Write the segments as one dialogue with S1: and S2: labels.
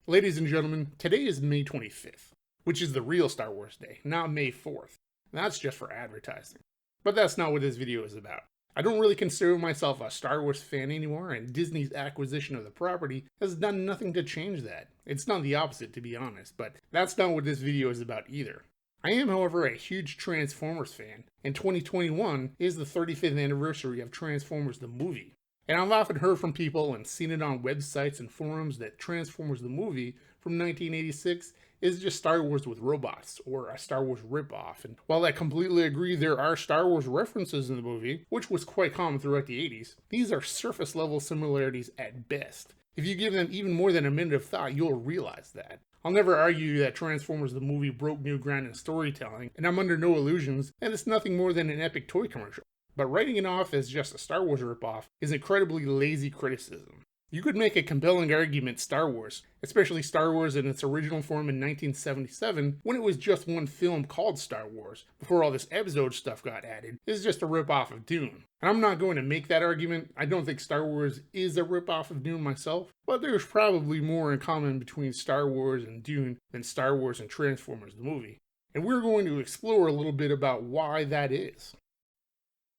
S1: Ladies and gentlemen, today is May 25th, which is the real Star Wars Day, not May 4th. And that's just for advertising. But that's not what this video is about. I don't really consider myself a Star Wars fan anymore, and Disney's acquisition of the property has done nothing to change that. It's done the opposite, to be honest, but that's not what this video is about either. I am, however, a huge Transformers fan, and 2021 is the 35th anniversary of Transformers the movie. And I've often heard from people and seen it on websites and forums that Transformers the movie from 1986 is just Star Wars with robots, or a Star Wars ripoff. And while I completely agree there are Star Wars references in the movie, which was quite common throughout the 80s, these are surface level similarities at best. If you give them even more than a minute of thought, you'll realize that. I'll never argue that Transformers the movie broke new ground in storytelling, and I'm under no illusions that it's nothing more than an epic toy commercial. But writing it off as just a Star Wars ripoff is incredibly lazy criticism. You could make a compelling argument Star Wars, especially Star Wars in its original form in 1977 when it was just one film called Star Wars, before all this episode stuff got added, is just a ripoff of Dune. And I'm not going to make that argument. I don't think Star Wars is a ripoff of Dune myself, but there's probably more in common between Star Wars and Dune than Star Wars and Transformers the movie. And we're going to explore a little bit about why that is.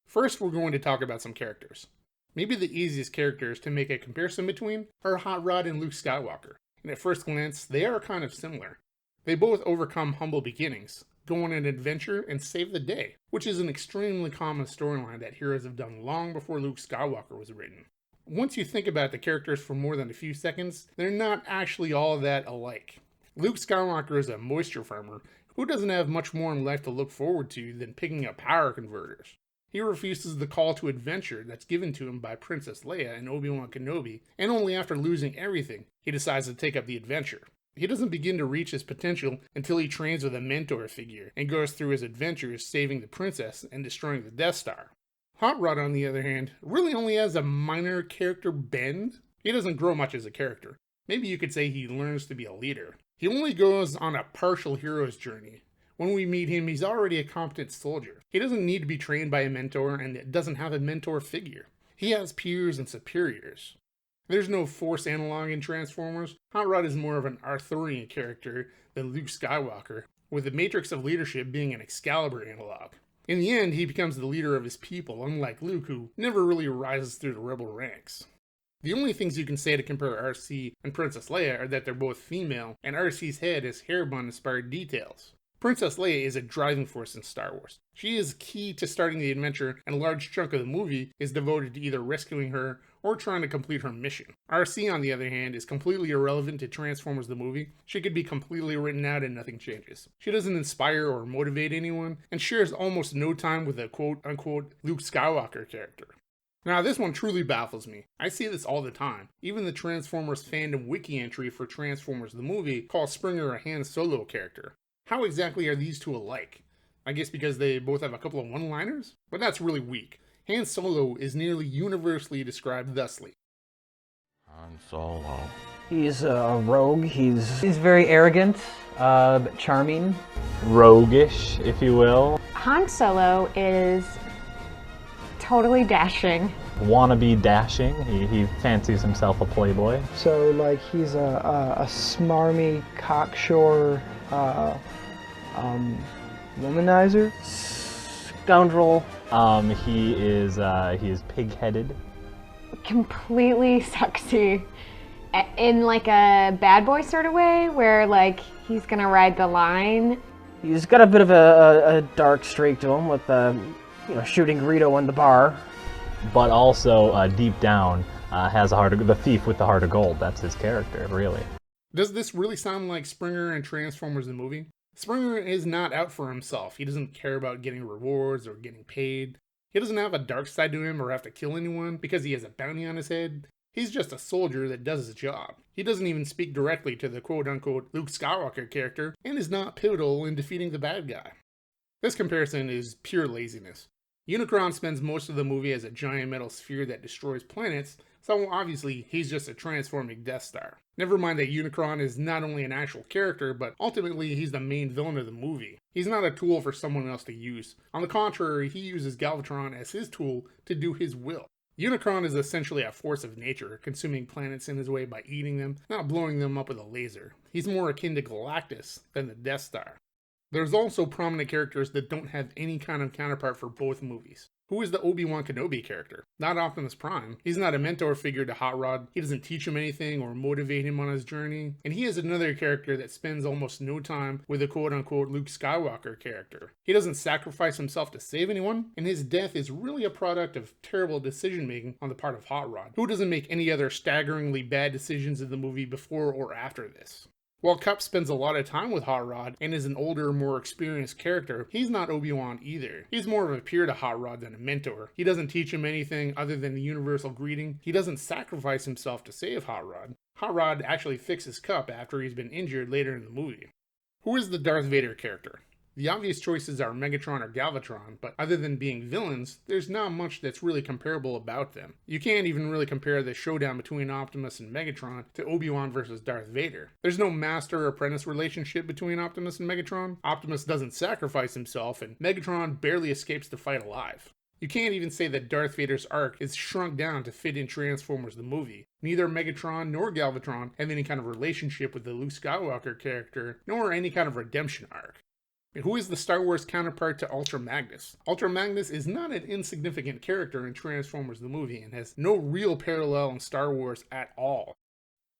S1: First, we're going to talk about some characters. Maybe the easiest characters to make a comparison between are Hot Rod and Luke Skywalker, and at first glance, they are kind of similar. They both overcome humble beginnings, go on an adventure, and save the day, which is an extremely common storyline that heroes have done long before Luke Skywalker was written. Once you think about the characters for more than a few seconds, they're not actually all that alike. Luke Skywalker is a moisture farmer who doesn't have much more in life to look forward to than picking up power converters. He refuses the call to adventure that's given to him by Princess Leia and Obi-Wan Kenobi, and only after losing everything, he decides to take up the adventure. He doesn't begin to reach his potential until he trains with a mentor figure and goes through his adventures saving the princess and destroying the Death Star. Hot Rod, on the other hand, really only has a minor character bend. He doesn't grow much as a character. Maybe you could say he learns to be a leader. He only goes on a partial hero's journey. When we meet him, he's already a competent soldier. He doesn't need to be trained by a mentor and doesn't have a mentor figure. He has peers and superiors. There's no Force analog in Transformers. Hot Rod is more of an Arthurian character than Luke Skywalker, with the Matrix of Leadership being an Excalibur analog. In the end, he becomes the leader of his people, unlike Luke, who never really rises through the rebel ranks. The only things you can say to compare RC and Princess Leia are that they're both female, and RC's head has hair bun-inspired details. Princess Leia is a driving force in Star Wars. She is key to starting the adventure, and a large chunk of the movie is devoted to either rescuing her or trying to complete her mission. RC, on the other hand, is completely irrelevant to Transformers the movie. She could be completely written out and nothing changes. She doesn't inspire or motivate anyone, and shares almost no time with a quote-unquote Luke Skywalker character. Now, this one truly baffles me. I see this all the time. Even the Transformers fandom wiki entry for Transformers the movie calls Springer a Han Solo character. How exactly are these two alike? I guess because they both have a couple of one-liners? But that's really weak. Han Solo is nearly universally described thusly.
S2: Han Solo.
S3: He's a rogue. He's very arrogant, but charming.
S2: Roguish, if you will.
S4: Han Solo is totally dashing.
S2: Wannabe dashing. He fancies himself a playboy.
S3: So, like, he's a smarmy, cocksure, womanizer? Scoundrel.
S2: He is pig-headed.
S4: Completely sexy. In like a bad boy sort of way, where like he's gonna ride the line.
S3: He's got a bit of a dark streak to him with, shooting Greedo in the bar.
S2: But also, deep down, has the thief with the heart of gold. That's his character, really.
S1: Does this really sound like Springer and Transformers the movie? Springer is not out for himself. He doesn't care about getting rewards or getting paid. He doesn't have a dark side to him or have to kill anyone because he has a bounty on his head. He's just a soldier that does his job. He doesn't even speak directly to the quote-unquote Luke Skywalker character and is not pivotal in defeating the bad guy. This comparison is pure laziness. Unicron spends most of the movie as a giant metal sphere that destroys planets, so obviously he's just a transforming Death Star. Never mind that Unicron is not only an actual character, but ultimately he's the main villain of the movie. He's not a tool for someone else to use. On the contrary, he uses Galvatron as his tool to do his will. Unicron is essentially a force of nature, consuming planets in his way by eating them, not blowing them up with a laser. He's more akin to Galactus than the Death Star. There's also prominent characters that don't have any kind of counterpart for both movies. Who is the Obi-Wan Kenobi character? Not Optimus Prime. He's not a mentor figure to Hot Rod. He doesn't teach him anything or motivate him on his journey. And he is another character that spends almost no time with the quote-unquote Luke Skywalker character. He doesn't sacrifice himself to save anyone, and his death is really a product of terrible decision-making on the part of Hot Rod, who doesn't make any other staggeringly bad decisions in the movie before or after this. While Cup spends a lot of time with Hot Rod and is an older, more experienced character, he's not Obi-Wan either. He's more of a peer to Hot Rod than a mentor. He doesn't teach him anything other than the universal greeting. He doesn't sacrifice himself to save Hot Rod. Hot Rod actually fixes Cup after he's been injured later in the movie. Who is the Darth Vader character? The obvious choices are Megatron or Galvatron, but other than being villains, there's not much that's really comparable about them. You can't even really compare the showdown between Optimus and Megatron to Obi-Wan versus Darth Vader. There's no master-apprentice relationship between Optimus and Megatron. Optimus doesn't sacrifice himself, and Megatron barely escapes the fight alive. You can't even say that Darth Vader's arc is shrunk down to fit in Transformers the movie. Neither Megatron nor Galvatron have any kind of relationship with the Luke Skywalker character, nor any kind of redemption arc. And who is the Star Wars counterpart to Ultra Magnus? Ultra Magnus is not an insignificant character in Transformers the movie and has no real parallel in Star Wars at all.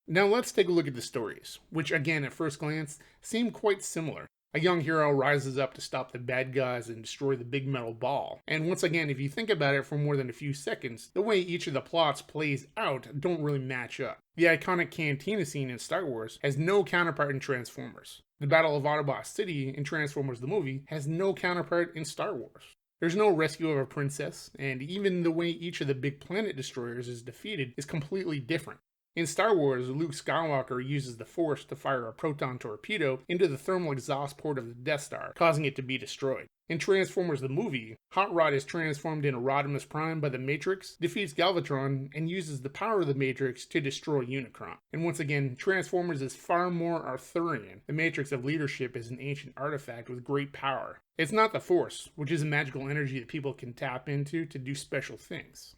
S1: Now let's take a look at the stories, which again at first glance seem quite similar. A young hero rises up to stop the bad guys and destroy the big metal ball. And once again, if you think about it for more than a few seconds, the way each of the plots plays out don't really match up. The iconic cantina scene in Star Wars has no counterpart in Transformers. The Battle of Autobot City in Transformers the movie has no counterpart in Star Wars. There's no rescue of a princess, and even the way each of the big planet destroyers is defeated is completely different. In Star Wars, Luke Skywalker uses the Force to fire a proton torpedo into the thermal exhaust port of the Death Star, causing it to be destroyed. In Transformers the movie, Hot Rod is transformed into Rodimus Prime by the Matrix, defeats Galvatron, and uses the power of the Matrix to destroy Unicron. And once again, Transformers is far more Arthurian. The Matrix of Leadership is an ancient artifact with great power. It's not the Force, which is a magical energy that people can tap into to do special things.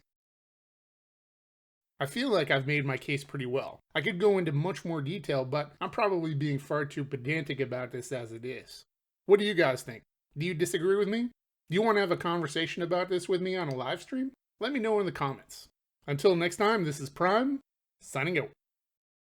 S1: I feel like I've made my case pretty well. I could go into much more detail, but I'm probably being far too pedantic about this as it is. What do you guys think? Do you disagree with me? Do you want to have a conversation about this with me on a live stream? Let me know in the comments. Until next time, this is Prime, signing out.